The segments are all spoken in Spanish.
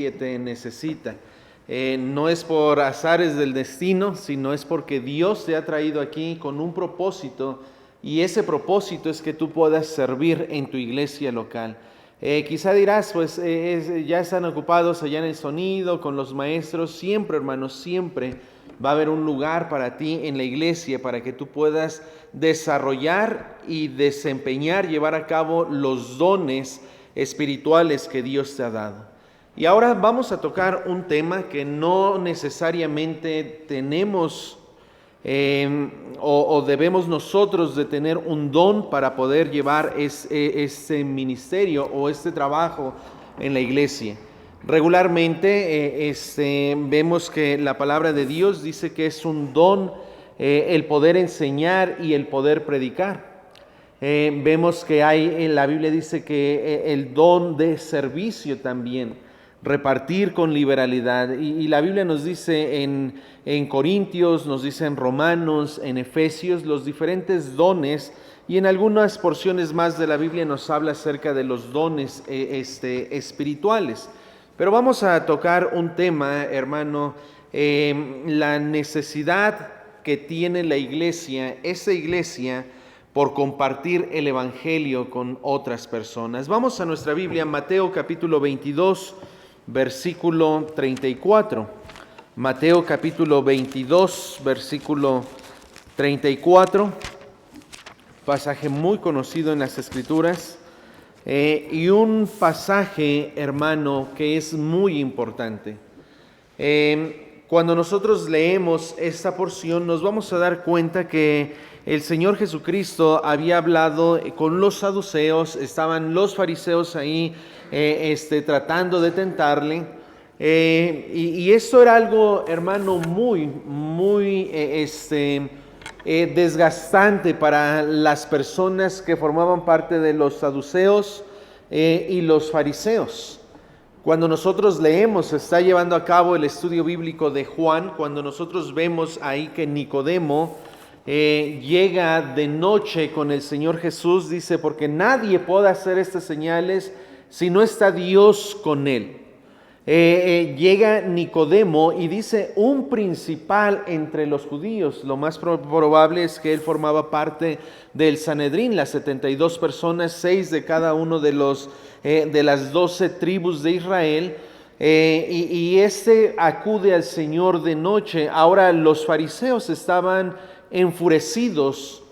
que te necesita. No es por azares del destino, sino es porque Dios te ha traído aquí con un propósito, y ese propósito es que tú puedas servir en tu iglesia local. Quizá dirás, pues ya están ocupados allá en el sonido, con los maestros. Siempre, hermanos, siempre va a haber un lugar para ti en la iglesia para que tú puedas desarrollar y desempeñar, llevar a cabo los dones espirituales que Dios te ha dado. Y ahora vamos a tocar un tema que no necesariamente tenemos o debemos nosotros de tener un don para poder llevar ese ministerio o este trabajo en la iglesia. Regularmente vemos que la palabra de Dios dice que es un don el poder enseñar y el poder predicar. Vemos que hay, en la Biblia dice que el don de servicio también, repartir con liberalidad. Y la Biblia nos dice en Corintios, nos dice en Romanos, en Efesios, los diferentes dones, y en algunas porciones más de la Biblia nos habla acerca de los dones espirituales. Pero vamos a tocar un tema, hermano, la necesidad que tiene la iglesia, esa iglesia, por compartir el evangelio con otras personas. Vamos a nuestra Biblia, Mateo capítulo 22, versículo 34. Mateo capítulo 22, versículo 34, pasaje muy conocido en las Escrituras, y un pasaje, hermano, que es muy importante. Cuando nosotros leemos esta porción, nos vamos a dar cuenta que el Señor Jesucristo había hablado con los saduceos. Estaban los fariseos ahí tratando de tentarle, y esto era algo, hermano, muy desgastante para las personas que formaban parte de los saduceos y los fariseos. Cuando nosotros leemos, se está llevando a cabo el estudio bíblico de Juan, cuando nosotros vemos ahí que Nicodemo llega de noche con el Señor Jesús, dice, porque nadie puede hacer estas señales si no está Dios con él. Llega Nicodemo y dice, un principal entre los judíos. Lo más probable es que él formaba parte del Sanedrín, las 72 personas, 6 de cada uno de las 12 tribus de Israel. Y acude al Señor de noche. Ahora los fariseos estaban enfurecidos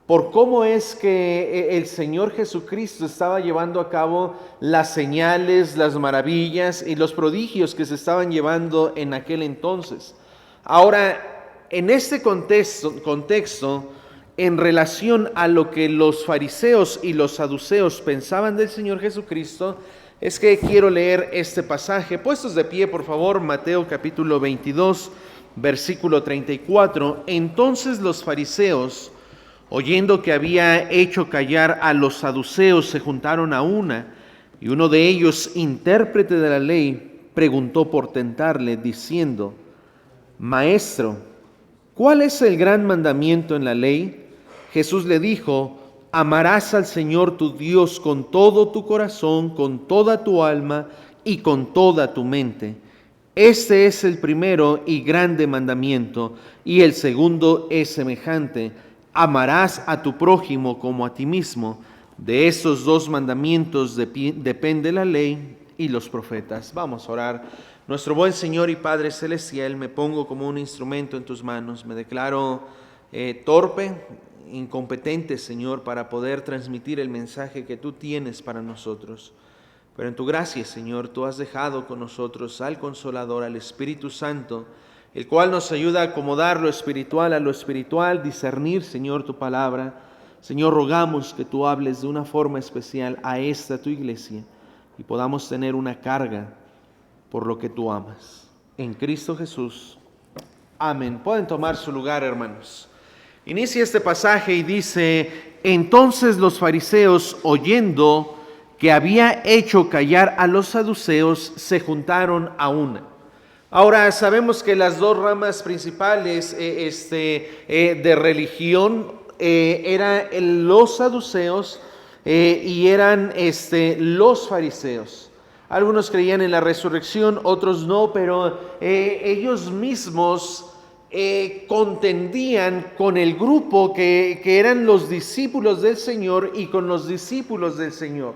por cómo es que el Señor Jesucristo estaba llevando a cabo las señales, las maravillas y los prodigios que se estaban llevando en aquel entonces. Ahora, en este contexto, en relación a lo que los fariseos y los saduceos pensaban del Señor Jesucristo, es que quiero leer este pasaje. Puestos de pie, por favor, Mateo capítulo 22, versículo 34. Entonces los fariseos, oyendo que había hecho callar a los saduceos, se juntaron a una, y uno de ellos, intérprete de la ley, preguntó por tentarle, diciendo, Maestro, ¿cuál es el gran mandamiento en la ley? Jesús le dijo, amarás al Señor tu Dios con todo tu corazón, con toda tu alma y con toda tu mente. Este es el primero y grande mandamiento, y el segundo es semejante, amarás a tu prójimo como a ti mismo. De estos dos mandamientos depende la ley y los profetas. Vamos a orar. Nuestro buen Señor y Padre Celestial, me pongo como un instrumento en tus manos. Me declaro torpe, incompetente, Señor, para poder transmitir el mensaje que tú tienes para nosotros. Pero en tu gracia, Señor, tú has dejado con nosotros al Consolador, al Espíritu Santo, el cual nos ayuda a acomodar lo espiritual a lo espiritual, discernir, Señor, tu palabra. Señor, rogamos que tú hables de una forma especial a esta tu iglesia y podamos tener una carga por lo que tú amas. En Cristo Jesús. Amén. Pueden tomar su lugar, hermanos. Inicia este pasaje y dice, entonces los fariseos, oyendo que había hecho callar a los saduceos, se juntaron a una. Ahora sabemos que las dos ramas principales de religión eran los saduceos y eran los fariseos. Algunos creían en la resurrección, otros no, pero ellos mismos contendían con el grupo que eran los discípulos del Señor y con los discípulos del Señor.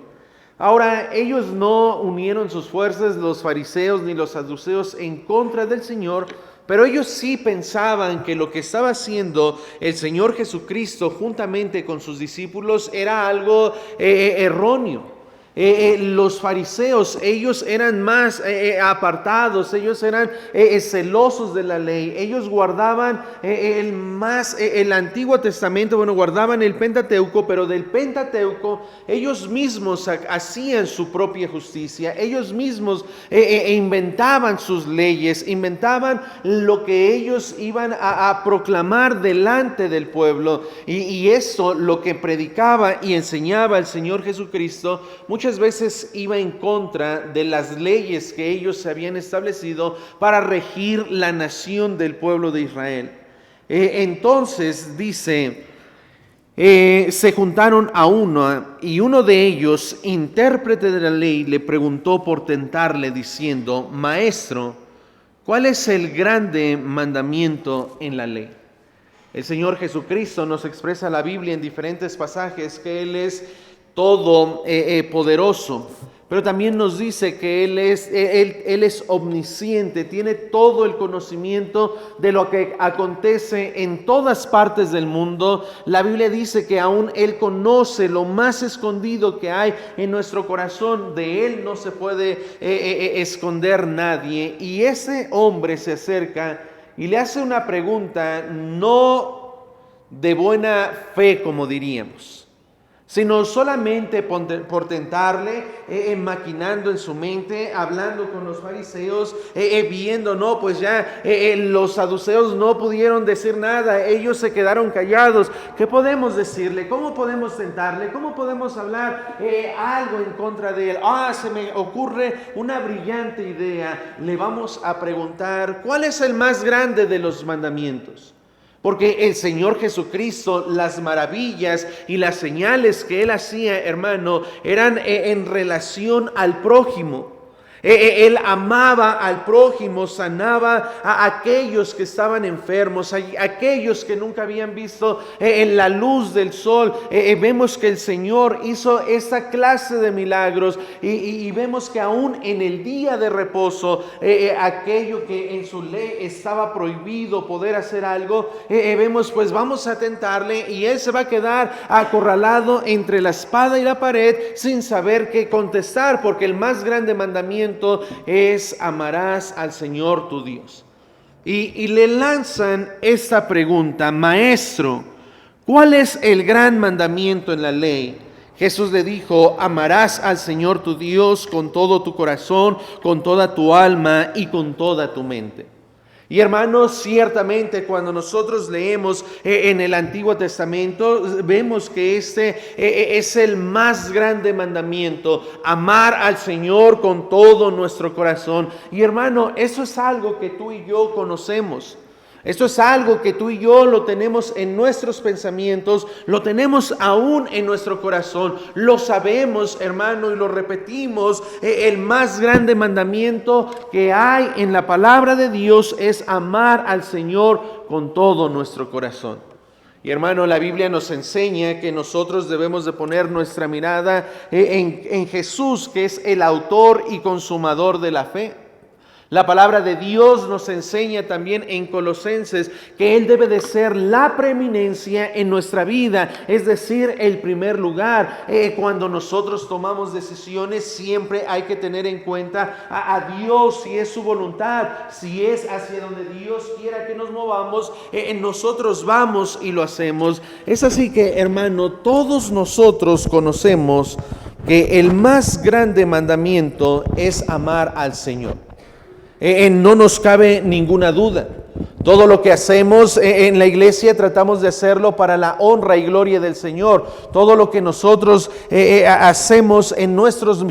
Ahora, ellos no unieron sus fuerzas, los fariseos ni los saduceos, en contra del Señor, pero ellos sí pensaban que lo que estaba haciendo el Señor Jesucristo juntamente con sus discípulos era algo erróneo. Los fariseos, ellos eran más apartados, ellos eran celosos de la ley, ellos guardaban el Antiguo Testamento, guardaban el Pentateuco, pero del Pentateuco ellos mismos hacían su propia justicia, ellos mismos inventaban sus leyes, inventaban lo que ellos iban a proclamar delante del pueblo, y eso lo que predicaba y enseñaba el Señor Jesucristo muchas veces iba en contra de las leyes que ellos se habían establecido para regir la nación del pueblo de Israel. Entonces dice, se juntaron a uno, y uno de ellos, intérprete de la ley, le preguntó por tentarle diciendo: Maestro, ¿cuál es el grande mandamiento en la ley? El Señor Jesucristo nos expresa la Biblia en diferentes pasajes que Él es todo poderoso, pero también nos dice que Él es omnisciente, tiene todo el conocimiento de lo que acontece en todas partes del mundo. La Biblia dice que aún Él conoce lo más escondido que hay en nuestro corazón, de Él no se puede esconder nadie. Y ese hombre se acerca y le hace una pregunta no de buena fe, como diríamos, sino solamente por tentarle, maquinando en su mente, hablando con los fariseos, viendo, no, pues ya los saduceos no pudieron decir nada, ellos se quedaron callados. ¿Qué podemos decirle? ¿Cómo podemos tentarle? ¿Cómo podemos hablar algo en contra de él? Se me ocurre una brillante idea. Le vamos a preguntar, ¿cuál es el más grande de los mandamientos? Porque el Señor Jesucristo, las maravillas y las señales que Él hacía, hermano, eran en relación al prójimo. Él amaba al prójimo, sanaba a aquellos que estaban enfermos, a aquellos que nunca habían visto en la luz del sol. Vemos que el Señor hizo esta clase de milagros y vemos que aún en el día de reposo, aquello que en su ley estaba prohibido poder hacer algo, vemos, pues vamos a tentarle y Él se va a quedar acorralado entre la espada y la pared sin saber qué contestar, porque el más grande mandamiento es: amarás al Señor tu Dios. Y le lanzan esta pregunta: Maestro, ¿cuál es el gran mandamiento en la ley? Jesús le dijo: amarás al Señor tu Dios con todo tu corazón, con toda tu alma y con toda tu mente. Y hermanos, ciertamente cuando nosotros leemos en el Antiguo Testamento, vemos que este es el más grande mandamiento: amar al Señor con todo nuestro corazón. Y hermano, eso es algo que tú y yo conocemos. Esto es algo que tú y yo lo tenemos en nuestros pensamientos, lo tenemos aún en nuestro corazón, lo sabemos, hermano, y lo repetimos. El más grande mandamiento que hay en la palabra de Dios es amar al Señor con todo nuestro corazón. Y hermano, la Biblia nos enseña que nosotros debemos de poner nuestra mirada en Jesús, que es el autor y consumador de la fe. La palabra de Dios nos enseña también en Colosenses que Él debe de ser la preeminencia en nuestra vida, es decir, el primer lugar. Cuando nosotros tomamos decisiones, siempre hay que tener en cuenta a Dios, si es su voluntad, si es hacia donde Dios quiera que nos movamos, nosotros vamos y lo hacemos. Es así que, hermano, todos nosotros conocemos que el más grande mandamiento es amar al Señor. No nos cabe ninguna duda. Todo lo que hacemos en la iglesia tratamos de hacerlo para la honra y gloria del Señor. Todo lo que nosotros hacemos en nuestros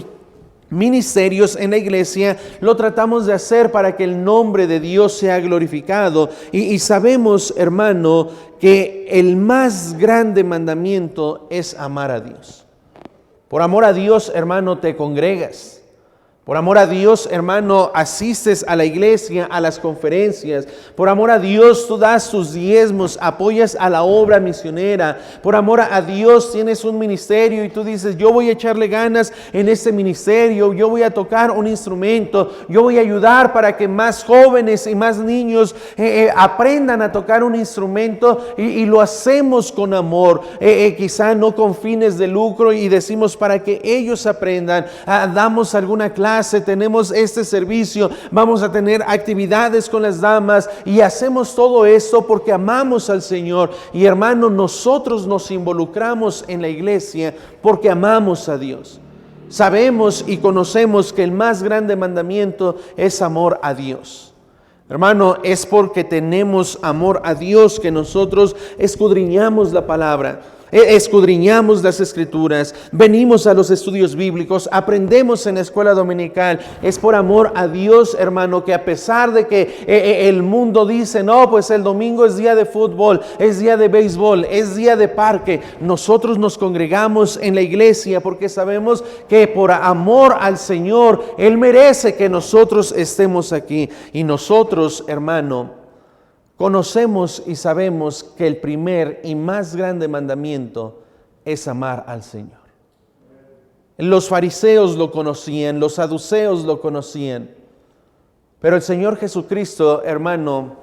ministerios en la iglesia lo tratamos de hacer para que el nombre de Dios sea glorificado. Y sabemos, hermano, que el más grande mandamiento es amar a Dios. Por amor a Dios, hermano, te congregas. Por amor a Dios, hermano, asistes a la iglesia, a las conferencias. Por amor a Dios, tú das tus diezmos, apoyas a la obra misionera. Por amor a Dios, tienes un ministerio y tú dices, yo voy a echarle ganas en este ministerio, yo voy a tocar un instrumento, yo voy a ayudar para que más jóvenes y más niños aprendan a tocar un instrumento y lo hacemos con amor, quizá no con fines de lucro, y decimos para que ellos aprendan. Damos alguna clase, tenemos este servicio, vamos a tener actividades con las damas y hacemos todo esto porque amamos al Señor. Y hermano, nosotros nos involucramos en la iglesia porque amamos a Dios. Sabemos y conocemos que el más grande mandamiento es amor a Dios. Hermano, es porque tenemos amor a Dios que nosotros escudriñamos la palabra, escudriñamos las escrituras, venimos a los estudios bíblicos, aprendemos en la escuela dominical. Es por amor a Dios, hermano, que a pesar de que el mundo dice, no, pues el domingo es día de fútbol, es día de béisbol, es día de parque, nosotros nos congregamos en la iglesia porque sabemos que por amor al Señor, Él merece que nosotros estemos aquí. Y nosotros, hermano, conocemos y sabemos que el primer y más grande mandamiento es amar al Señor. Los fariseos lo conocían, los saduceos lo conocían, pero el Señor Jesucristo, hermano,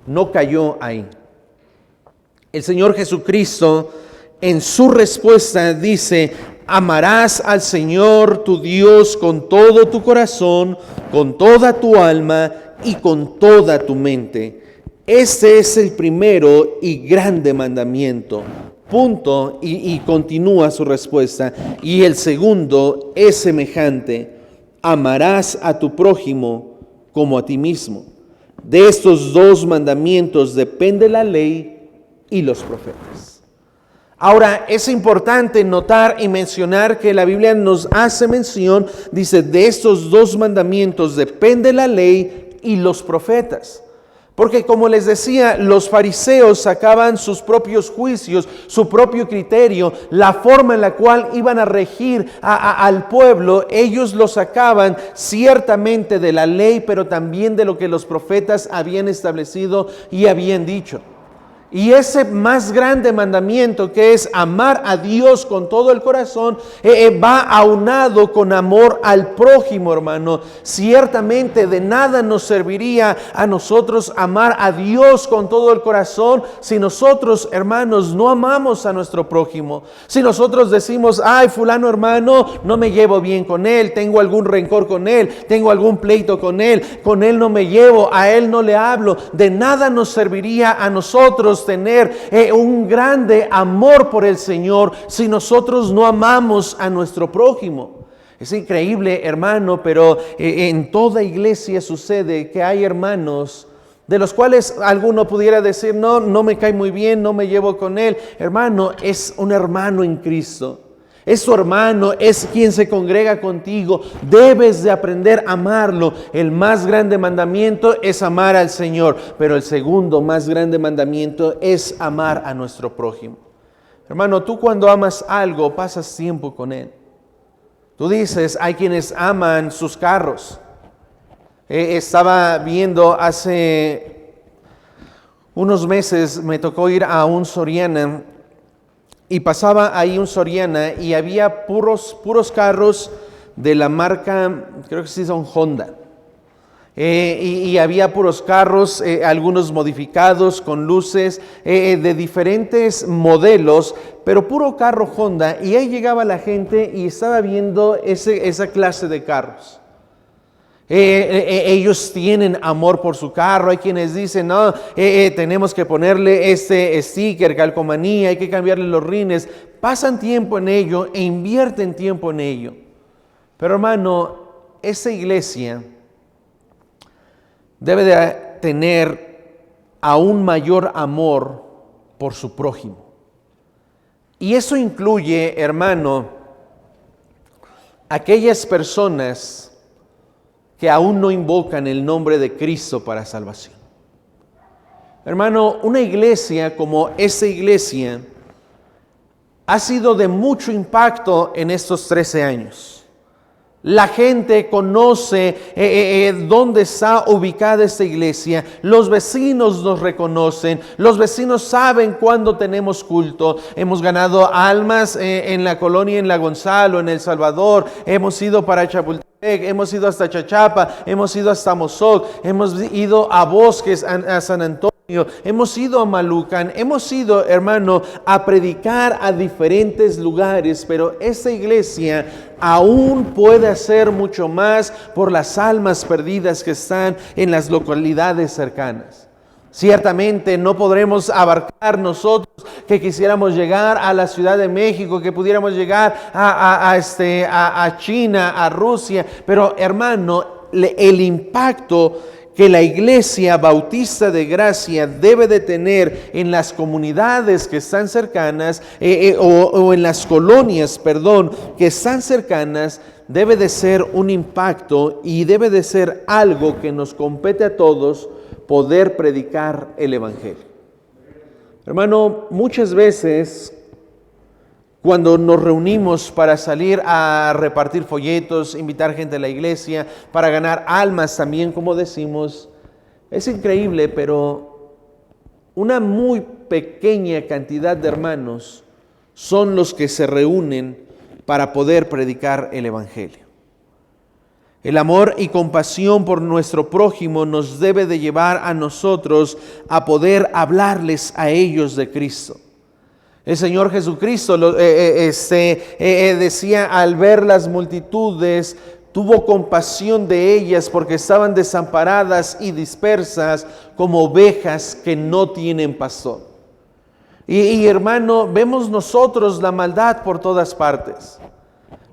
no cayó ahí. El Señor Jesucristo en su respuesta dice, amarás al Señor tu Dios con todo tu corazón, con toda tu alma y con toda tu mente. Este es el primero y grande mandamiento. Punto. Y continúa su respuesta. Y el segundo es semejante. Amarás a tu prójimo como a ti mismo. De estos dos mandamientos depende la ley y los profetas. Ahora, es importante notar y mencionar que la Biblia nos hace mención, dice, de estos dos mandamientos depende la ley y los profetas. Porque como les decía, los fariseos sacaban sus propios juicios, su propio criterio, la forma en la cual iban a regir al pueblo. Ellos lo sacaban ciertamente de la ley, pero también de lo que los profetas habían establecido y habían dicho. Y ese más grande mandamiento, que es amar a Dios con todo el corazón, va aunado con amor al prójimo, hermano. Ciertamente de nada nos serviría a nosotros amar a Dios con todo el corazón si nosotros, hermanos, no amamos a nuestro prójimo. Si nosotros decimos, ay, fulano hermano, no me llevo bien con él, tengo algún rencor con él, tengo algún pleito con él no me llevo, a él no le hablo. De nada nos serviría a nosotros tener un grande amor por el Señor si nosotros no amamos a nuestro prójimo. Es increíble, hermano, pero en toda iglesia sucede que hay hermanos de los cuales alguno pudiera decir, no me cae muy bien, no me llevo con él. Hermano, es un hermano en Cristo. Es tu hermano, es quien se congrega contigo. Debes de aprender a amarlo. El más grande mandamiento es amar al Señor, pero el segundo más grande mandamiento es amar a nuestro prójimo. Hermano, tú cuando amas algo, pasas tiempo con él. Tú dices, hay quienes aman sus carros. Estaba viendo hace unos meses, me tocó ir a un Soriana. Y pasaba ahí un Soriana y había puros carros de la marca, creo que sí son Honda. Y había puros carros, algunos modificados con luces de diferentes modelos, pero puro carro Honda. Y ahí llegaba la gente y estaba viendo esa clase de carros. Ellos tienen amor por su carro. Hay quienes dicen, no, tenemos que ponerle este sticker, calcomanía, hay que cambiarle los rines. Pasan tiempo en ello e invierten tiempo en ello. Pero hermano, esa iglesia debe de tener aún mayor amor por su prójimo. Y eso incluye, hermano, aquellas personas que aún no invocan el nombre de Cristo para salvación. Hermano, una iglesia como esta iglesia ha sido de mucho impacto en estos 13 años. La gente conoce dónde está ubicada esta iglesia. Los vecinos nos reconocen. Los vecinos saben cuándo tenemos culto. Hemos ganado almas en la colonia, en La Gonzalo, en El Salvador. Hemos ido para Chapultepec, hemos ido hasta Chachapa, hemos ido hasta Mozoc, hemos ido a Bosques, a San Antonio. Hemos ido a Malucan, hemos ido, hermano, a predicar a diferentes lugares, pero esta iglesia aún puede hacer mucho más por las almas perdidas que están en las localidades cercanas. Ciertamente no podremos abarcar nosotros que quisiéramos llegar a la Ciudad de México, que pudiéramos llegar a China, a Rusia, pero hermano, el impacto que la Iglesia Bautista de Gracia debe de tener en las comunidades que están cercanas, o en las colonias, que están cercanas, debe de ser un impacto y debe de ser algo que nos compete a todos poder predicar el Evangelio. Hermano, muchas veces cuando nos reunimos para salir a repartir folletos, invitar gente a la iglesia, para ganar almas también, como decimos, es increíble, pero una muy pequeña cantidad de hermanos son los que se reúnen para poder predicar el Evangelio. El amor y compasión por nuestro prójimo nos debe de llevar a nosotros a poder hablarles a ellos de Cristo. El Señor Jesucristo decía, al ver las multitudes, tuvo compasión de ellas porque estaban desamparadas y dispersas como ovejas que no tienen pastor. Y hermano, vemos nosotros la maldad por todas partes.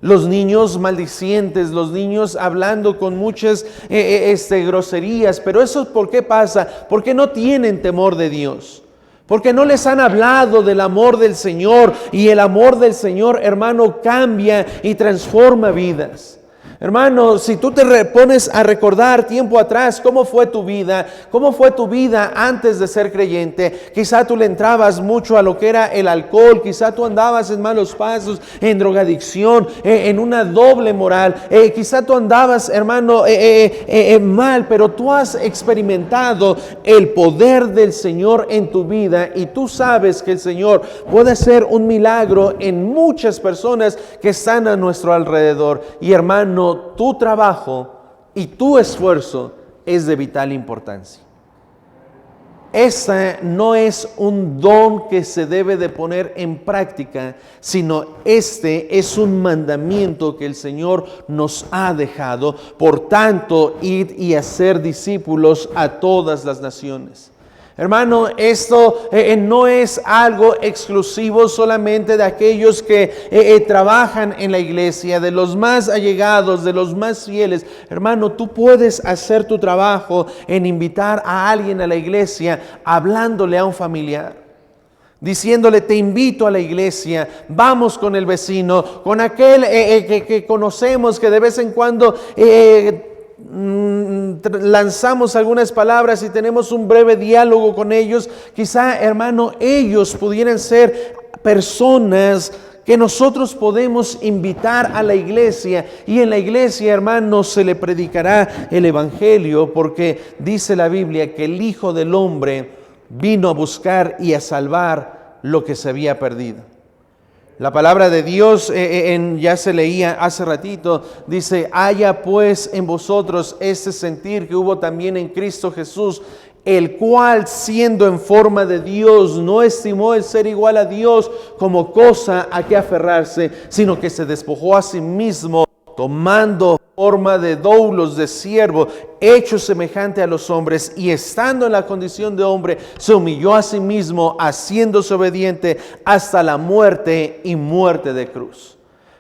Los niños maldicientes, los niños hablando con muchas groserías, pero eso ¿por qué pasa? Porque no tienen temor de Dios. Porque no les han hablado del amor del Señor, y el amor del Señor, hermano, cambia y transforma vidas. Hermano, si tú te pones a recordar tiempo atrás, ¿cómo fue tu vida? ¿Cómo fue tu vida antes de ser creyente? Quizá tú le entrabas mucho a lo que era el alcohol, quizá tú andabas en malos pasos, en drogadicción, en una doble moral. Quizá tú andabas, hermano, mal, pero tú has experimentado el poder del Señor en tu vida y tú sabes que el Señor puede hacer un milagro en muchas personas que están a nuestro alrededor. Y hermano, tu trabajo y tu esfuerzo es de vital importancia. Este no es un don que se debe de poner en práctica, sino este es un mandamiento que el Señor nos ha dejado. Por tanto, id y hacer discípulos a todas las naciones. Hermano, esto no es algo exclusivo solamente de aquellos que trabajan en la iglesia, de los más allegados, de los más fieles. Hermano, tú puedes hacer tu trabajo en invitar a alguien a la iglesia, hablándole a un familiar, diciéndole, te invito a la iglesia, vamos con el vecino, con aquel que conocemos, que de vez en cuando lanzamos algunas palabras y tenemos un breve diálogo con ellos. Quizá, hermano, ellos pudieran ser personas que nosotros podemos invitar a la iglesia, y en la iglesia, hermano, se le predicará el Evangelio, porque dice la Biblia que el Hijo del Hombre vino a buscar y a salvar lo que se había perdido. La palabra de Dios, ya se leía hace ratito, dice, haya pues en vosotros este sentir que hubo también en Cristo Jesús, el cual, siendo en forma de Dios, no estimó el ser igual a Dios como cosa a que aferrarse, sino que se despojó a sí mismo, tomando forma de doulos, de siervo, hecho semejante a los hombres, y estando en la condición de hombre, se humilló a sí mismo, haciéndose obediente hasta la muerte y muerte de cruz.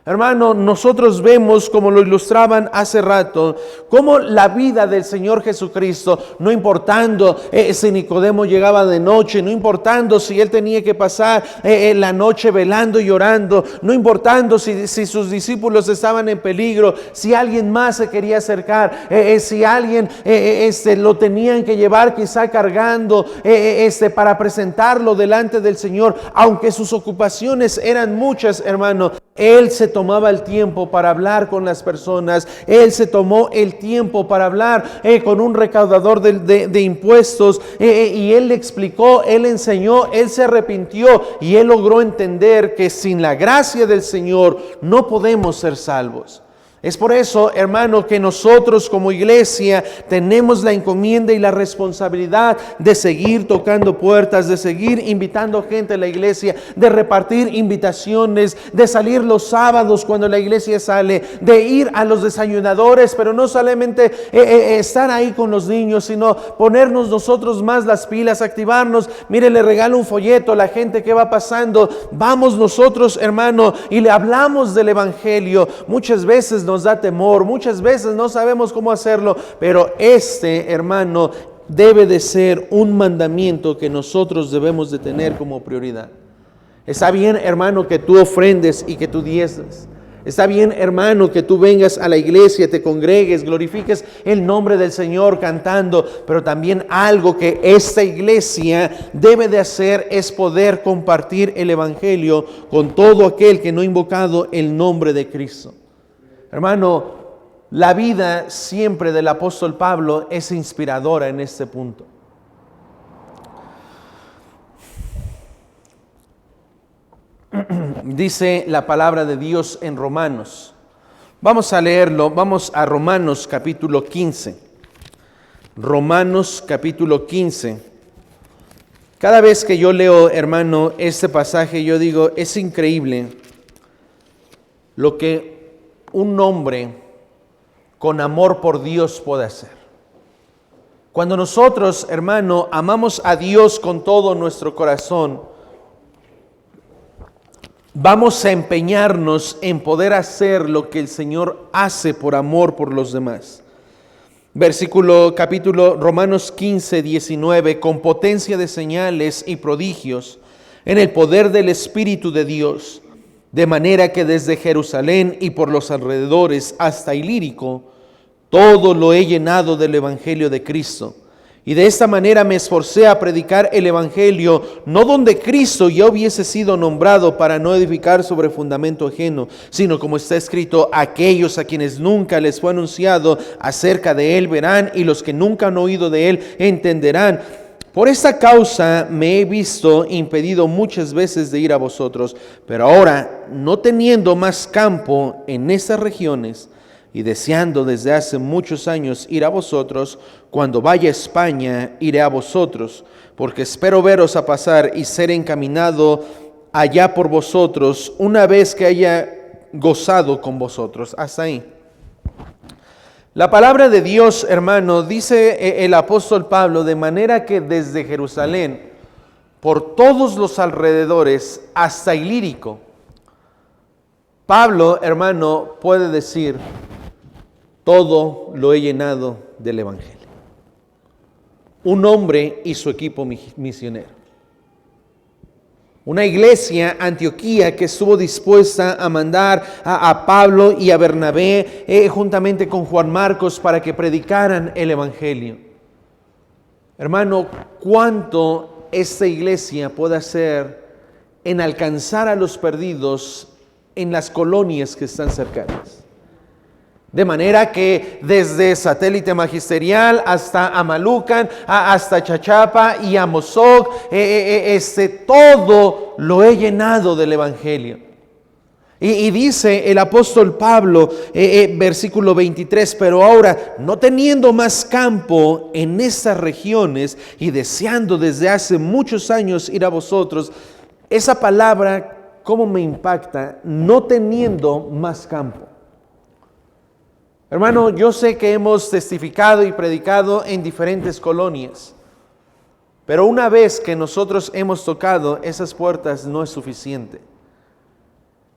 Hermano, nosotros vemos, como lo ilustraban hace rato, cómo la vida del Señor Jesucristo, no importando si Nicodemo llegaba de noche, no importando si él tenía que pasar la noche velando y orando, no importando si sus discípulos estaban en peligro, si alguien más se quería acercar, si alguien lo tenían que llevar quizá cargando para presentarlo delante del Señor, aunque sus ocupaciones eran muchas, hermano, Él se tomaba el tiempo para hablar con las personas. Él se tomó el tiempo para hablar con un recaudador de impuestos. Y Él le explicó, Él enseñó, Él se arrepintió. Y Él logró entender que sin la gracia del Señor no podemos ser salvos. Es por eso, hermano, que nosotros como iglesia tenemos la encomienda y la responsabilidad de seguir tocando puertas, de seguir invitando gente a la iglesia, de repartir invitaciones, de salir los sábados cuando la iglesia sale, de ir a los desayunadores, pero no solamente estar ahí con los niños, sino ponernos nosotros más las pilas, activarnos. Mire, le regalo un folleto a la gente que va pasando. Vamos nosotros, hermano, y le hablamos del evangelio. Muchas veces nos da temor, muchas veces no sabemos cómo hacerlo, pero hermano, debe de ser un mandamiento que nosotros debemos de tener como prioridad. Está bien, hermano, que tú ofrendes y que tú diezmes. Está bien, hermano, que tú vengas a la iglesia, te congregues, glorifiques el nombre del Señor cantando, pero también algo que esta iglesia debe de hacer es poder compartir el evangelio con todo aquel que no ha invocado el nombre de Cristo. Hermano, la vida siempre del apóstol Pablo es inspiradora en este punto. Dice la palabra de Dios en Romanos. Vamos a leerlo, vamos a Romanos capítulo 15. Romanos capítulo 15. Cada vez que yo leo, hermano, este pasaje, yo digo, es increíble lo que un hombre con amor por Dios puede hacer. Cuando nosotros, hermano, amamos a Dios con todo nuestro corazón, vamos a empeñarnos en poder hacer lo que el Señor hace por amor por los demás. Capítulo Romanos 15, 19, con potencia de señales y prodigios en el poder del Espíritu de Dios, de manera que desde Jerusalén y por los alrededores hasta Ilírico, todo lo he llenado del Evangelio de Cristo. Y de esta manera me esforcé a predicar el Evangelio, no donde Cristo ya hubiese sido nombrado, para no edificar sobre fundamento ajeno, sino como está escrito, aquellos a quienes nunca les fue anunciado acerca de Él verán, y los que nunca han oído de Él entenderán. Por esta causa me he visto impedido muchas veces de ir a vosotros, pero ahora, no teniendo más campo en estas regiones, y deseando desde hace muchos años ir a vosotros, cuando vaya a España iré a vosotros, porque espero veros a pasar y ser encaminado allá por vosotros, una vez que haya gozado con vosotros. Hasta ahí. La palabra de Dios, hermano, dice el apóstol Pablo, de manera que desde Jerusalén, por todos los alrededores, hasta Ilírico, Pablo, hermano, puede decir, todo lo he llenado del Evangelio. Un hombre y su equipo misionero. Una iglesia, Antioquía, que estuvo dispuesta a mandar a Pablo y a Bernabé juntamente con Juan Marcos para que predicaran el Evangelio. Hermano, ¿cuánto esta iglesia puede hacer en alcanzar a los perdidos en las colonias que están cercanas? De manera que desde Satélite Magisterial hasta Amalucan, hasta Chachapa y Amozoc, todo lo he llenado del Evangelio. Y dice el apóstol Pablo, versículo 23, pero ahora, no teniendo más campo en estas regiones y deseando desde hace muchos años ir a vosotros, esa palabra, ¿cómo me impacta? No teniendo más campo. Hermano, yo sé que hemos testificado y predicado en diferentes colonias, pero una vez que nosotros hemos tocado esas puertas no es suficiente.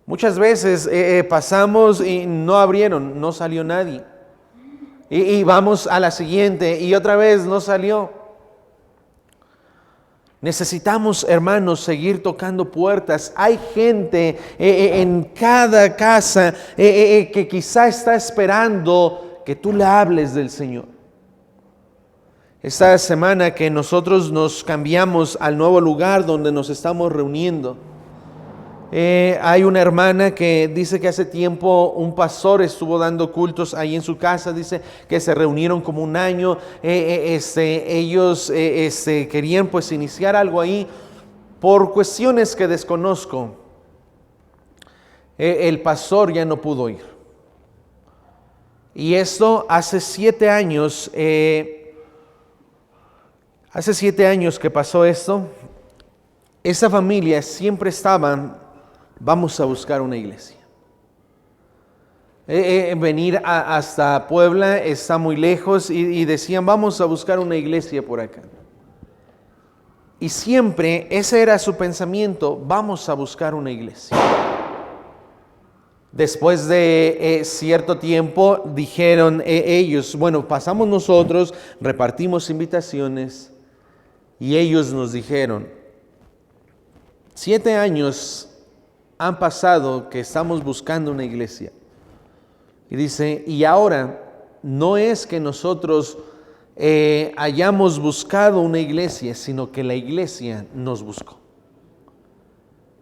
Muchas veces pasamos y no abrieron, no salió nadie. Y vamos a la siguiente y otra vez no salió. Necesitamos, hermanos, seguir tocando puertas. Hay gente en cada casa que quizá está esperando que tú le hables del Señor. Esta semana que nosotros nos cambiamos al nuevo lugar donde nos estamos reuniendo, Hay una hermana que dice que hace tiempo un pastor estuvo dando cultos ahí en su casa, dice que se reunieron como un año, ellos querían pues iniciar algo ahí por cuestiones que desconozco. El pastor ya no pudo ir. Y esto hace 7 años, que pasó esto. Esa familia siempre estaba, vamos a buscar una iglesia. Venir hasta Puebla está muy lejos y decían, vamos a buscar una iglesia por acá. Y siempre ese era su pensamiento, vamos a buscar una iglesia. Después de cierto tiempo dijeron ellos, bueno, pasamos nosotros, repartimos invitaciones y ellos nos dijeron, 7 años han pasado que estamos buscando una iglesia. Y dice, y ahora no es que nosotros hayamos buscado una iglesia, sino que la iglesia nos buscó.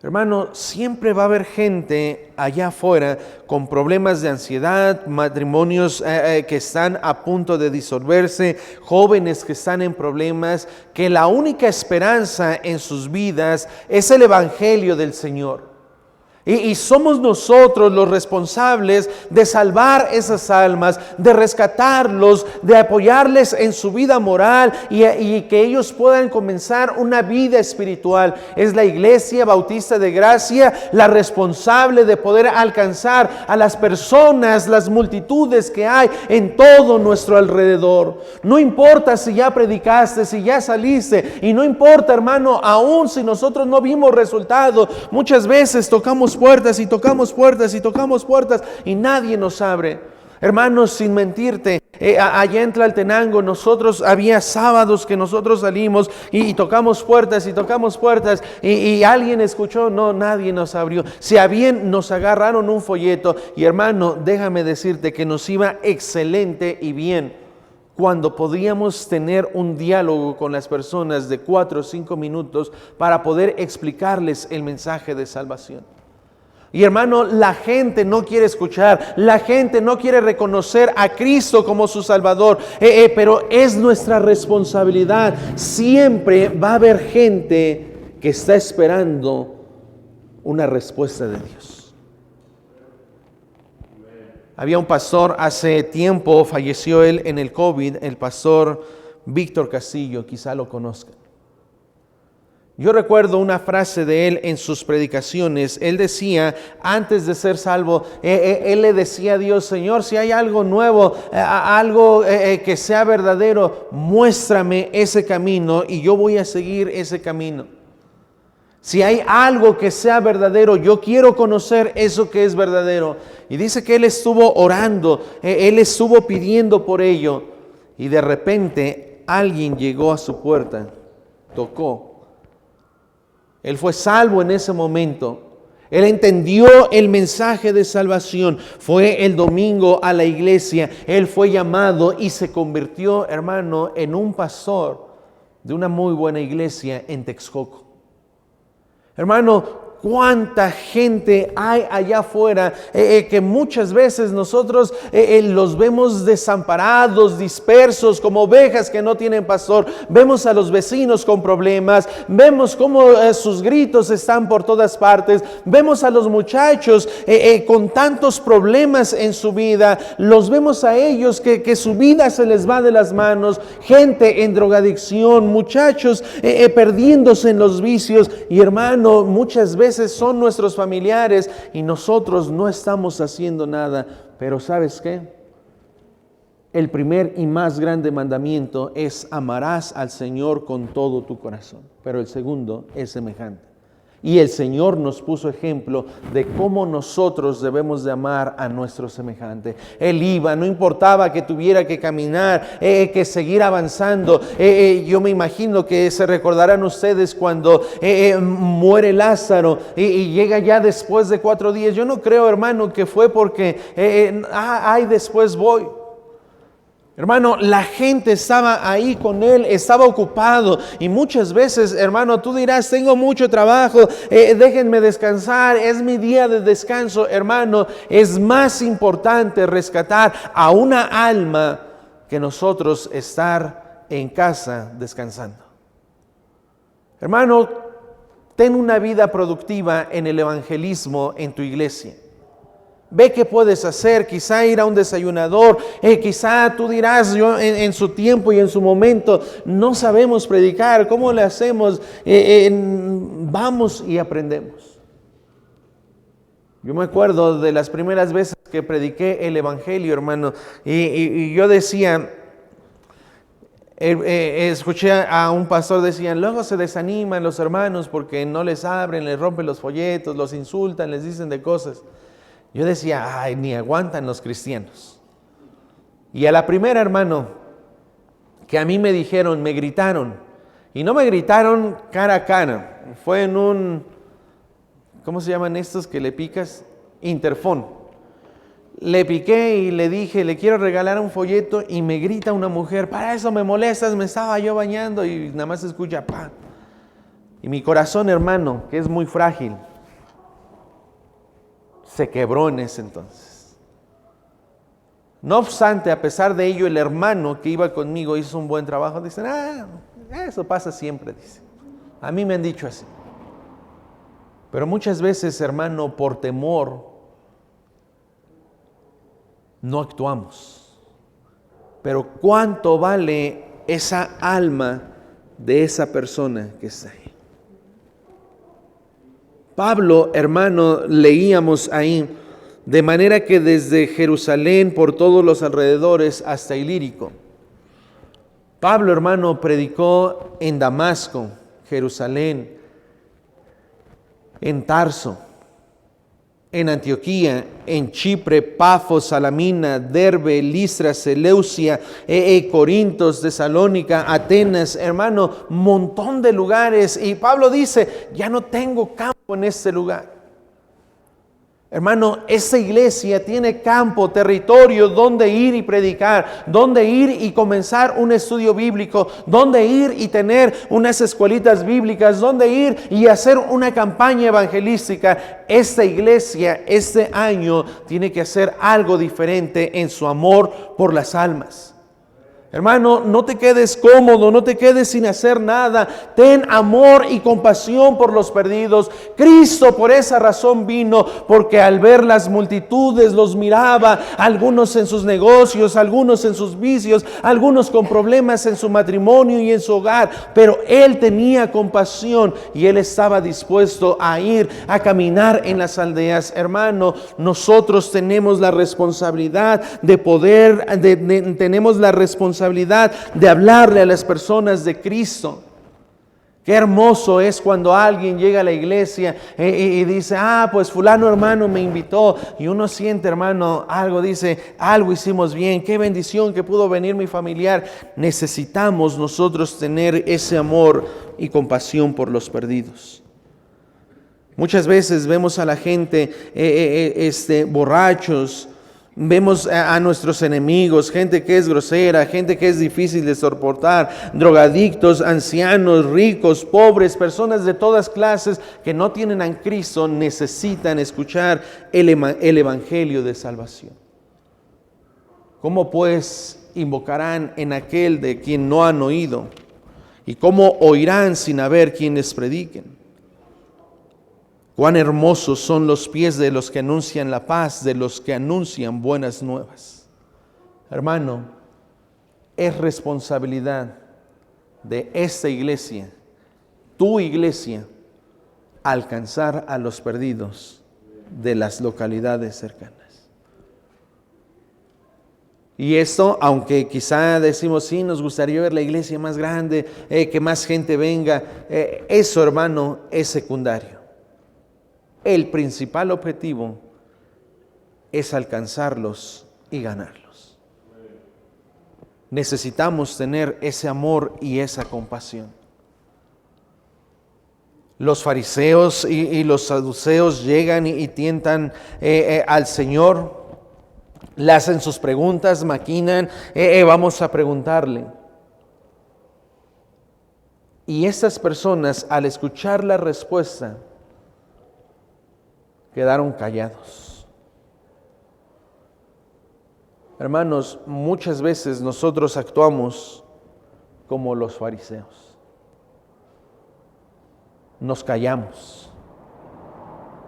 Hermano, siempre va a haber gente allá afuera con problemas de ansiedad, matrimonios que están a punto de disolverse, jóvenes que están en problemas, que la única esperanza en sus vidas es el Evangelio del Señor. Y somos nosotros los responsables de salvar esas almas, de rescatarlos, de apoyarles en su vida moral y que ellos puedan comenzar una vida espiritual. Es la Iglesia Bautista de Gracia la responsable de poder alcanzar a las personas, las multitudes que hay en todo nuestro alrededor. No importa si ya predicaste, si ya saliste, y no importa, hermano, aún si nosotros no vimos resultado. Muchas veces tocamos puertas y tocamos puertas y tocamos puertas y nadie nos abre. Hermanos, sin mentirte, allá en Tlaltenango nosotros había sábados que nosotros salimos y tocamos puertas y tocamos puertas y alguien escuchó, no, nadie nos abrió. Si a bien nos agarraron un folleto y hermano, déjame decirte que nos iba excelente y bien cuando podíamos tener un diálogo con las personas de 4 o 5 minutos para poder explicarles el mensaje de salvación. Y hermano, la gente no quiere escuchar, la gente no quiere reconocer a Cristo como su Salvador, pero es nuestra responsabilidad. Siempre va a haber gente que está esperando una respuesta de Dios. Había un pastor hace tiempo, falleció él en el COVID, el pastor Víctor Castillo, quizá lo conozcan. Yo recuerdo una frase de él en sus predicaciones. Él decía, antes de ser salvo, él le decía a Dios, Señor, si hay algo nuevo, algo que sea verdadero, muéstrame ese camino y yo voy a seguir ese camino. Si hay algo que sea verdadero, yo quiero conocer eso que es verdadero. Y dice que él estuvo orando, él estuvo pidiendo por ello. Y de repente alguien llegó a su puerta, tocó. Él fue salvo en ese momento. Él entendió el mensaje de salvación. Fue el domingo a la iglesia. Él fue llamado y se convirtió, hermano, en un pastor de una muy buena iglesia en Texcoco. Hermano, cuánta gente hay allá afuera que muchas veces nosotros los vemos desamparados, dispersos, como ovejas que no tienen pastor. Vemos a los vecinos con problemas, vemos cómo sus gritos están por todas partes, vemos a los muchachos con tantos problemas en su vida, los vemos a ellos que su vida se les va de las manos, gente en drogadicción, muchachos perdiéndose en los vicios. Y hermano, muchas veces son nuestros familiares y nosotros no estamos haciendo nada. Pero ¿sabes qué? El primer y más grande mandamiento es amarás al Señor con todo tu corazón. Pero el segundo es semejante. Y el Señor nos puso ejemplo de cómo nosotros debemos de amar a nuestro semejante. Él iba, no importaba que tuviera que caminar, que seguir avanzando. Yo me imagino que se recordarán ustedes cuando muere Lázaro y llega ya después de 4 días. Yo no creo, hermano, que fue porque, después voy. Hermano, la gente estaba ahí con él, estaba ocupado. Y muchas veces, hermano, tú dirás, tengo mucho trabajo, déjenme descansar, es mi día de descanso. Hermano, es más importante rescatar a una alma que nosotros estar en casa descansando. Hermano, ten una vida productiva en el evangelismo en tu iglesia. Ve qué puedes hacer, quizá ir a un desayunador, quizá tú dirás, yo en su tiempo y en su momento no sabemos predicar, ¿cómo le hacemos? Vamos y aprendemos. Yo me acuerdo de las primeras veces que prediqué el evangelio, hermano, y yo decía, escuché a un pastor decían, luego se desaniman los hermanos porque no les abren, les rompen los folletos, los insultan, les dicen de cosas. Yo decía, ay, ni aguantan los cristianos. Y a la primera, hermano, que a mí me dijeron, me gritaron, y no me gritaron cara a cara, fue en un, ¿cómo se llaman estos que le picas? Interfón. Le piqué y le dije, le quiero regalar un folleto, y me grita una mujer, para eso me molestas, me estaba yo bañando, y nada más se escucha, ¡pam! Y mi corazón, hermano, que es muy frágil, se quebró en ese entonces. No obstante, a pesar de ello, el hermano que iba conmigo hizo un buen trabajo. Dicen, eso pasa siempre, dice. A mí me han dicho así. Pero muchas veces, hermano, por temor, no actuamos. Pero ¿cuánto vale esa alma de esa persona que está ahí? Pablo, hermano, leíamos ahí, de manera que desde Jerusalén por todos los alrededores hasta Ilírico. Pablo, hermano, predicó en Damasco, Jerusalén, en Tarso, en Antioquía, en Chipre, Pafos, Salamina, Derbe, Listra, Seleucia, Corintos, Tesalónica, Atenas, hermano, montón de lugares. Y Pablo dice, ya no tengo campo en este lugar. Hermano, esta iglesia tiene campo, territorio, donde ir y predicar, donde ir y comenzar un estudio bíblico, donde ir y tener unas escuelitas bíblicas, donde ir y hacer una campaña evangelística. Esta iglesia, este año, tiene que hacer algo diferente en su amor por las almas. Hermano, no te quedes cómodo, no te quedes sin hacer nada. Ten amor y compasión por los perdidos. Cristo por esa razón vino, porque al ver las multitudes los miraba, algunos en sus negocios, algunos en sus vicios, algunos con problemas en su matrimonio y en su hogar, pero Él tenía compasión y Él estaba dispuesto a ir a caminar en las aldeas. Hermano, nosotros tenemos la responsabilidad de poder, tenemos la responsabilidad de hablarle a las personas de Cristo. Qué hermoso es cuando alguien llega a la iglesia y dice, pues fulano hermano me invitó, y uno siente, hermano, algo, dice, algo hicimos bien, qué bendición que pudo venir mi familiar. Necesitamos nosotros tener ese amor y compasión por los perdidos. Muchas veces vemos a la gente borrachos. Vemos a nuestros enemigos, gente que es grosera, gente que es difícil de soportar, drogadictos, ancianos, ricos, pobres, personas de todas clases que no tienen a Cristo, necesitan escuchar el evangelio de salvación. ¿Cómo pues invocarán en aquel de quien no han oído? ¿Y cómo oirán sin haber quienes prediquen? Cuán hermosos son los pies de los que anuncian la paz, de los que anuncian buenas nuevas. Hermano, es responsabilidad de esta iglesia, tu iglesia, alcanzar a los perdidos de las localidades cercanas. Y esto, aunque quizá decimos, sí, nos gustaría ver la iglesia más grande, que más gente venga, eso, hermano, es secundario. El principal objetivo es alcanzarlos y ganarlos. Necesitamos tener ese amor y esa compasión. Los fariseos y los saduceos llegan y tientan al Señor le hacen sus preguntas, maquinan, vamos a preguntarle. Y estas personas, al escuchar la respuesta, quedaron callados. Hermanos, muchas veces nosotros actuamos como los fariseos. Nos callamos.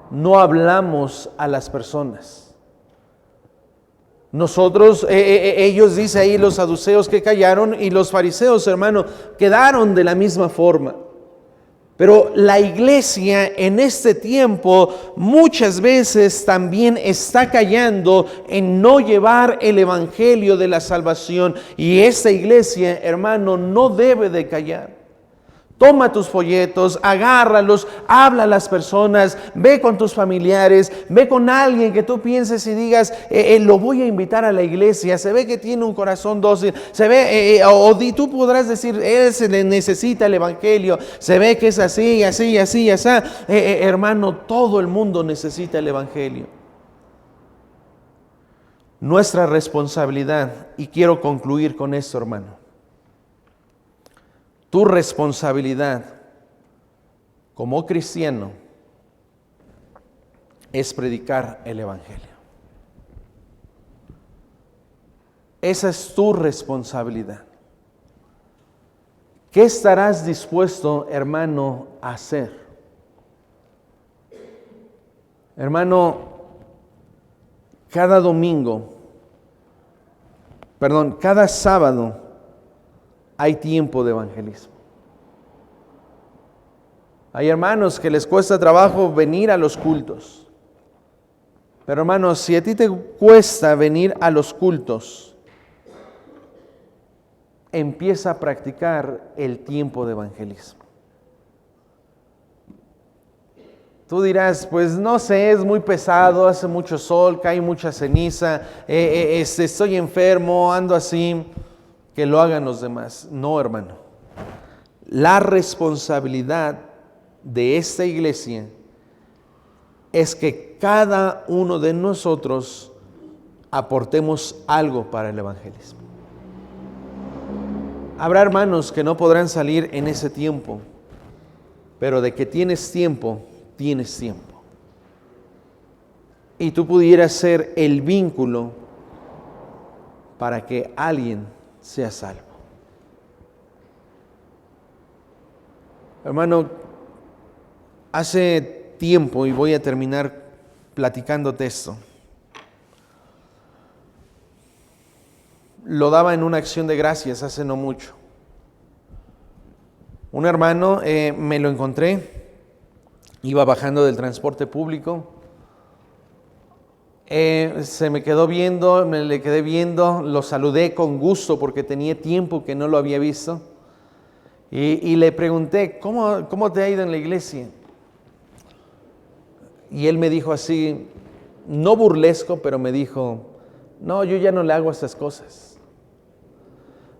No hablamos a las personas. Nosotros, ellos dice ahí los saduceos que callaron y los fariseos, hermano, quedaron de la misma forma. Pero la iglesia en este tiempo muchas veces también está callando en no llevar el evangelio de la salvación. Y esta iglesia, hermano, no debe de callar. Toma tus folletos, agárralos, habla a las personas, ve con tus familiares, ve con alguien que tú pienses y digas, lo voy a invitar a la iglesia, se ve que tiene un corazón dócil, se ve, tú podrás decir, él se le necesita el evangelio, se ve que es así, así, así, así. Hermano, todo el mundo necesita el evangelio. Nuestra responsabilidad, y quiero concluir con esto, hermano. Tu responsabilidad como cristiano es predicar el evangelio. Esa es tu responsabilidad. ¿Qué estarás dispuesto, hermano, a hacer? Hermano, cada sábado hay tiempo de evangelismo. Hay hermanos que les cuesta trabajo venir a los cultos. Pero hermanos, si a ti te cuesta venir a los cultos, empieza a practicar el tiempo de evangelismo. Tú dirás, pues no sé, es muy pesado, hace mucho sol, cae mucha ceniza, estoy enfermo, ando así. Que lo hagan los demás. No, hermano. La responsabilidad de esta iglesia es que cada uno de nosotros aportemos algo para el evangelismo. Habrá hermanos que no podrán salir en ese tiempo, pero de que tienes tiempo, tienes tiempo. Y tú pudieras ser el vínculo para que alguien sea salvo. Hermano, hace tiempo, y voy a terminar platicándote esto, lo daba en una acción de gracias hace no mucho. Un hermano, me lo encontré, iba bajando del transporte público, se me quedó viendo, me le quedé viendo, lo saludé con gusto porque tenía tiempo que no lo había visto y le pregunté, ¿cómo te ha ido en la iglesia? Y él me dijo así, no burlesco, pero me dijo, no, yo ya no le hago estas cosas.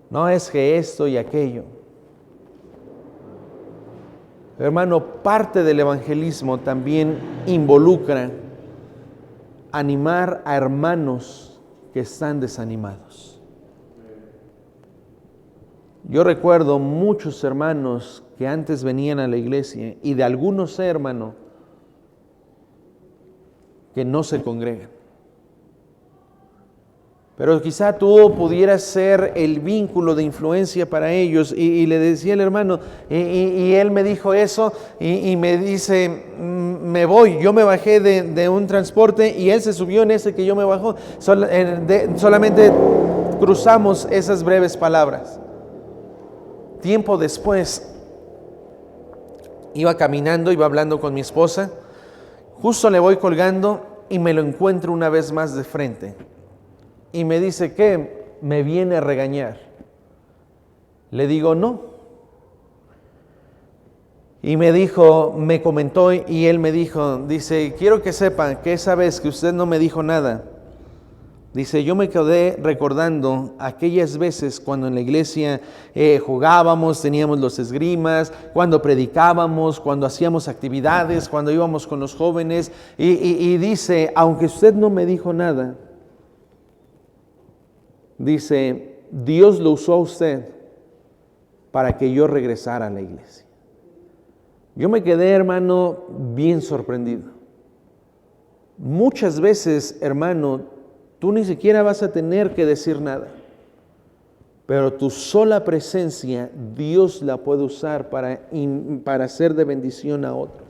No, es que esto y aquello. Hermano, parte del evangelismo también involucra animar a hermanos que están desanimados. Yo recuerdo muchos hermanos que antes venían a la iglesia y de algunos hermanos que no se congregan. Pero quizá tú pudieras ser el vínculo de influencia para ellos. Y le decía el hermano, y él me dijo eso, y me dice, me voy. Yo me bajé de un transporte y él se subió en ese que yo me bajó. Solamente cruzamos esas breves palabras. Tiempo después, iba caminando, iba hablando con mi esposa. Justo le voy colgando y me lo encuentro una vez más de frente. Y me dice, ¿qué? ¿Me viene a regañar? Le digo, no. Y me comentó y él me dijo, dice, quiero que sepan que esa vez que usted no me dijo nada, dice, yo me quedé recordando aquellas veces cuando en la iglesia jugábamos, teníamos los esgrimas, cuando predicábamos, cuando hacíamos actividades, cuando íbamos con los jóvenes. Y dice, aunque usted no me dijo nada, dice, Dios lo usó a usted para que yo regresara a la iglesia. Yo me quedé, hermano, bien sorprendido. Muchas veces, hermano, tú ni siquiera vas a tener que decir nada, pero tu sola presencia, Dios la puede usar para ser de bendición a otros.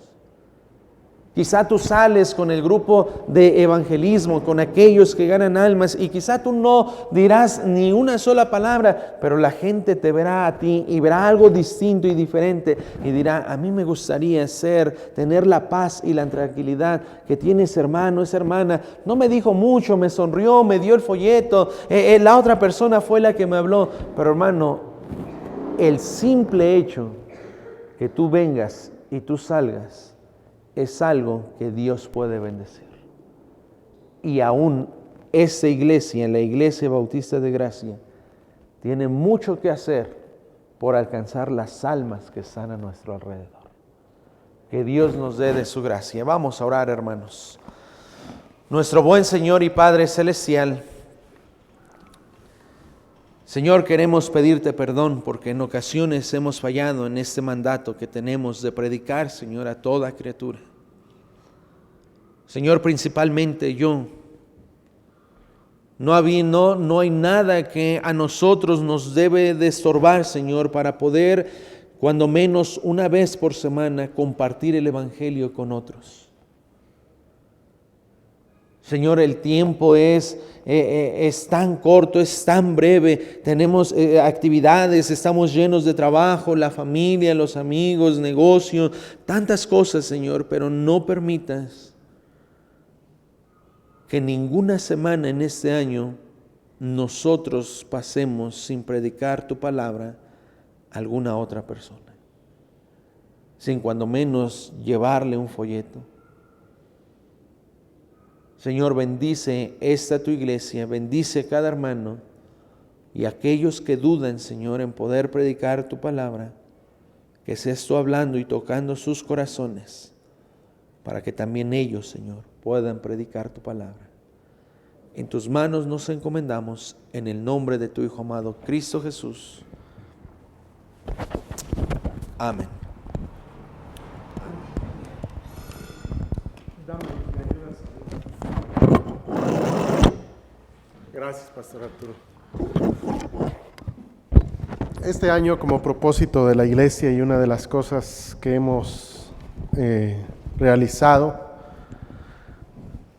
Quizá tú sales con el grupo de evangelismo, con aquellos que ganan almas, y quizá tú no dirás ni una sola palabra, pero la gente te verá a ti y verá algo distinto y diferente y dirá, a mí me gustaría tener la paz y la tranquilidad que tiene ese hermano, esa hermana. No me dijo mucho, me sonrió, me dio el folleto, la otra persona fue la que me habló, pero hermano, el simple hecho que tú vengas y tú salgas, es algo que Dios puede bendecir. Y aún esta iglesia, la Iglesia Bautista de Gracia, tiene mucho que hacer por alcanzar las almas que están a nuestro alrededor. Que Dios nos dé de su gracia. Vamos a orar, hermanos. Nuestro buen Señor y Padre Celestial, Señor, queremos pedirte perdón porque en ocasiones hemos fallado en este mandato que tenemos de predicar, Señor, a toda criatura. Señor, principalmente yo. No hay nada que a nosotros nos debe de estorbar, Señor, para poder, cuando menos una vez por semana, compartir el Evangelio con otros. Señor, el tiempo es tan corto, es tan breve, tenemos actividades, estamos llenos de trabajo, la familia, los amigos, negocio, tantas cosas, Señor, pero no permitas que ninguna semana en este año nosotros pasemos sin predicar tu palabra a alguna otra persona, sin cuando menos llevarle un folleto. Señor, bendice esta tu iglesia, bendice a cada hermano y aquellos que dudan, Señor, en poder predicar tu palabra, que seas tú hablando y tocando sus corazones, para que también ellos, Señor, puedan predicar tu palabra. En tus manos nos encomendamos, en el nombre de tu Hijo amado, Cristo Jesús. Amén. Gracias, Pastor Arturo. Este año, como propósito de la iglesia y una de las cosas que hemos realizado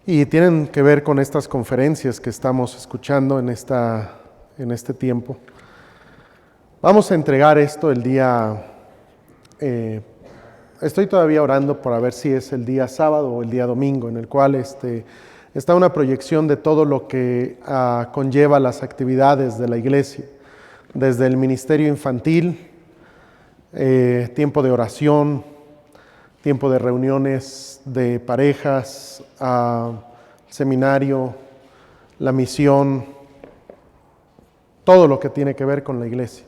y tienen que ver con estas conferencias que estamos escuchando en este tiempo, vamos a entregar esto el día, estoy todavía orando para ver si es el día sábado o el día domingo, en el cual está una proyección de todo lo que conlleva las actividades de la iglesia, desde el ministerio infantil, tiempo de oración, tiempo de reuniones de parejas, seminario, la misión, todo lo que tiene que ver con la iglesia.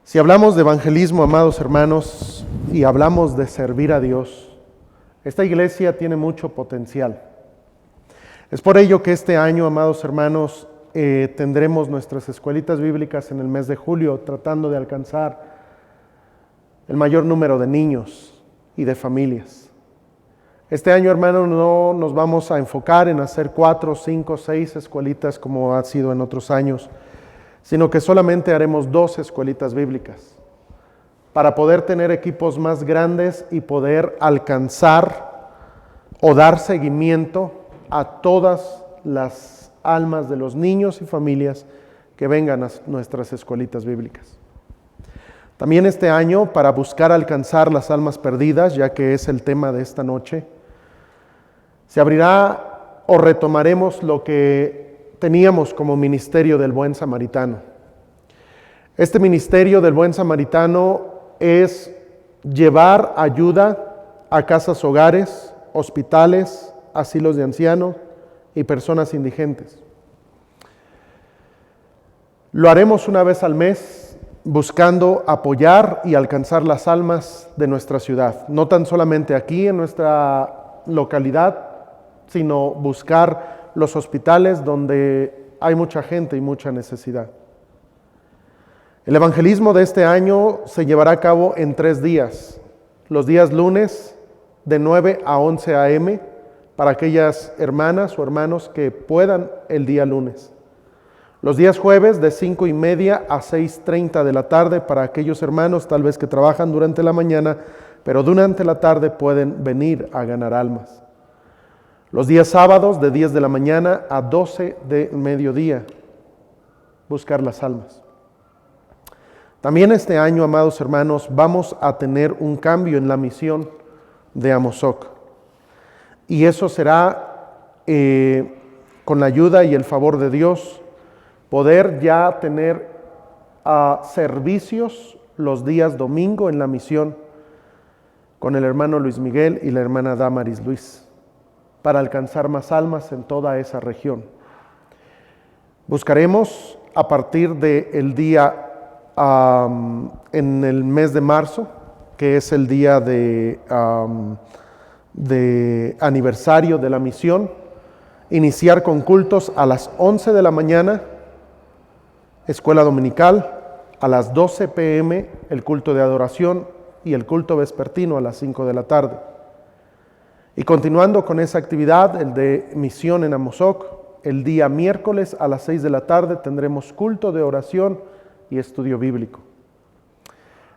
Si hablamos de evangelismo, amados hermanos, y hablamos de servir a Dios, esta iglesia tiene mucho potencial. Es por ello que este año, amados hermanos, tendremos nuestras escuelitas bíblicas en el mes de julio, tratando de alcanzar el mayor número de niños y de familias. Este año, hermanos, no nos vamos a enfocar en hacer 4, 5, 6 escuelitas como ha sido en otros años, sino que solamente haremos 2 escuelitas bíblicas para poder tener equipos más grandes y poder alcanzar o dar seguimiento a todas las almas de los niños y familias que vengan a nuestras escuelitas bíblicas. También este año, para buscar alcanzar las almas perdidas, ya que es el tema de esta noche, se abrirá o retomaremos lo que teníamos como ministerio del Buen Samaritano. Este ministerio del Buen Samaritano es llevar ayuda a casas hogares, hospitales, asilos de ancianos y personas indigentes. Lo haremos una vez al mes, buscando apoyar y alcanzar las almas de nuestra ciudad. No tan solamente aquí en nuestra localidad, sino buscar los hospitales donde hay mucha gente y mucha necesidad. El evangelismo de este año se llevará a cabo en 3 días. Los días lunes de 9 a 11 a.m. para aquellas hermanas o hermanos que puedan el día lunes. Los días jueves de 5:30 a 6:30 de la tarde para aquellos hermanos tal vez que trabajan durante la mañana, pero durante la tarde pueden venir a ganar almas. Los días sábados de 10 de la mañana a 12 de mediodía, buscar las almas. También este año, amados hermanos, vamos a tener un cambio en la misión de Amozoc. Y eso será, con la ayuda y el favor de Dios, poder ya tener servicios los días domingo en la misión con el hermano Luis Miguel y la hermana Damaris Luis, para alcanzar más almas en toda esa región. Buscaremos a partir del día en el mes de marzo, que es el día de aniversario de la misión, iniciar con cultos a las 11 de la mañana, escuela dominical, a las 12 p.m. el culto de adoración y el culto vespertino a las 5 de la tarde. Y continuando con esa actividad, el de misión en Amozoc, el día miércoles a las 6 de la tarde tendremos culto de oración y estudio bíblico.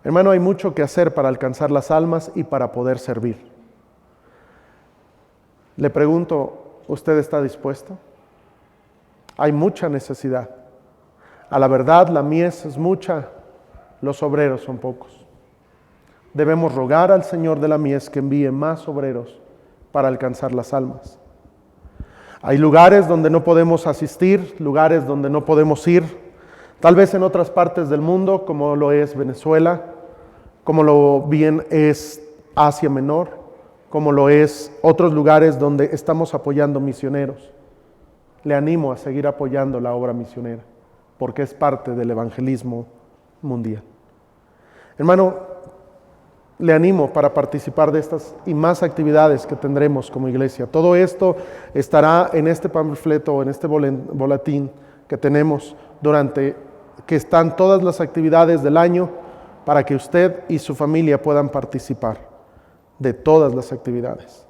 Hermano, hay mucho que hacer para alcanzar las almas y para poder servir. Le pregunto, ¿usted está dispuesto? Hay mucha necesidad. A la verdad, la mies es mucha, los obreros son pocos. Debemos rogar al Señor de la mies que envíe más obreros para alcanzar las almas. Hay lugares donde no podemos asistir, lugares donde no podemos ir, tal vez en otras partes del mundo, como lo es Venezuela, como lo bien es Asia Menor, como lo es otros lugares donde estamos apoyando misioneros. Le animo a seguir apoyando la obra misionera, porque es parte del evangelismo mundial. Hermano, le animo para participar de estas y más actividades que tendremos como iglesia. Todo esto estará en este panfleto, en este boletín que tenemos que están todas las actividades del año para que usted y su familia puedan participar de todas las actividades.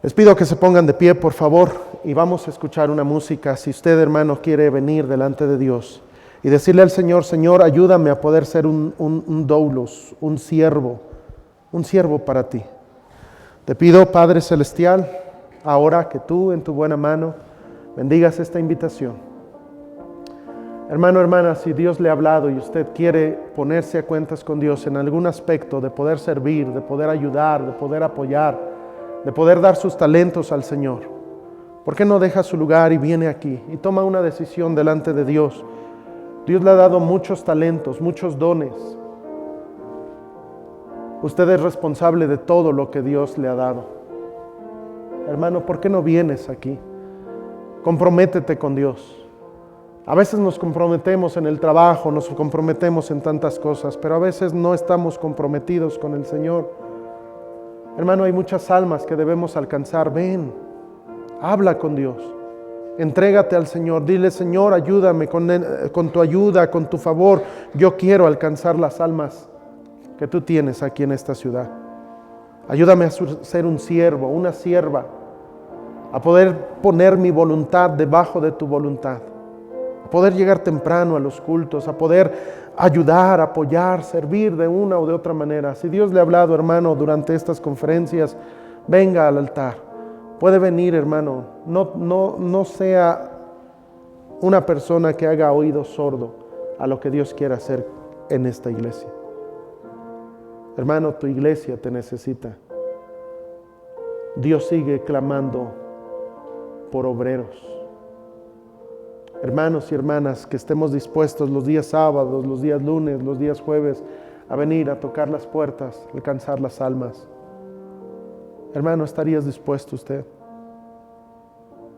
Les pido que se pongan de pie, por favor, y vamos a escuchar una música. Si usted, hermano, quiere venir delante de Dios y decirle al Señor, Señor, ayúdame a poder ser un doulos, un siervo para ti. Te pido, Padre Celestial, ahora que tú en tu buena mano bendigas esta invitación. Hermano, hermana, si Dios le ha hablado y usted quiere ponerse a cuentas con Dios en algún aspecto de poder servir, de poder ayudar, de poder apoyar, de poder dar sus talentos al Señor, ¿por qué no deja su lugar y viene aquí y toma una decisión delante de Dios? Dios le ha dado muchos talentos, muchos dones. Usted es responsable de todo lo que Dios le ha dado. Hermano, ¿por qué no vienes aquí? Comprométete con Dios. A veces nos comprometemos en el trabajo, nos comprometemos en tantas cosas, pero a veces no estamos comprometidos con el Señor. Hermano, hay muchas almas que debemos alcanzar. Ven, habla con Dios, entrégate al Señor, dile, Señor, ayúdame con tu ayuda, con tu favor. Yo quiero alcanzar las almas que tú tienes aquí en esta ciudad. Ayúdame a ser un siervo, una sierva, a poder poner mi voluntad debajo de tu voluntad, a poder llegar temprano a los cultos, a poder ayudar, apoyar, servir de una o de otra manera. Si Dios le ha hablado, hermano, durante estas conferencias, venga al altar. Puede venir, hermano. No sea una persona que haga oído sordo a lo que Dios quiere hacer en esta iglesia. Hermano, tu iglesia te necesita. Dios sigue clamando por obreros. Hermanos y hermanas, que estemos dispuestos los días sábados, los días lunes, los días jueves, a venir a tocar las puertas, alcanzar las almas. Hermano, ¿estarías dispuesto usted?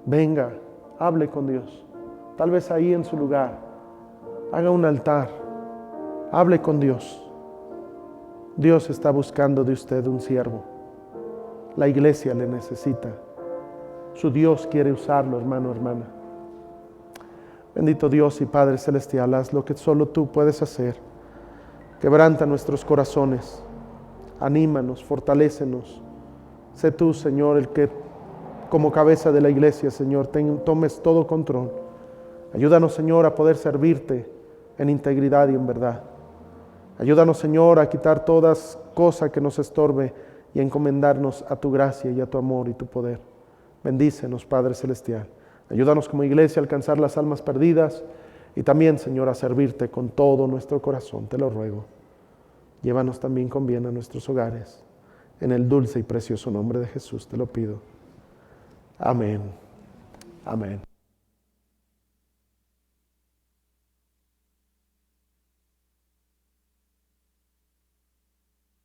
Venga, hable con Dios. Tal vez ahí en su lugar, haga un altar, hable con Dios. Dios está buscando de usted un siervo. La iglesia le necesita. Su Dios quiere usarlo, hermano, hermana. Bendito Dios y Padre Celestial, haz lo que solo tú puedes hacer. Quebranta nuestros corazones, anímanos, fortalécenos. Sé tú, Señor, el que como cabeza de la iglesia, Señor, tomes todo control. Ayúdanos, Señor, a poder servirte en integridad y en verdad. Ayúdanos, Señor, a quitar toda cosa que nos estorbe y a encomendarnos a tu gracia y a tu amor y tu poder. Bendícenos, Padre Celestial. Ayúdanos como iglesia a alcanzar las almas perdidas y también, Señor, a servirte con todo nuestro corazón. Te lo ruego. Llévanos también con bien a nuestros hogares. En el dulce y precioso nombre de Jesús te lo pido. Amén. Amén.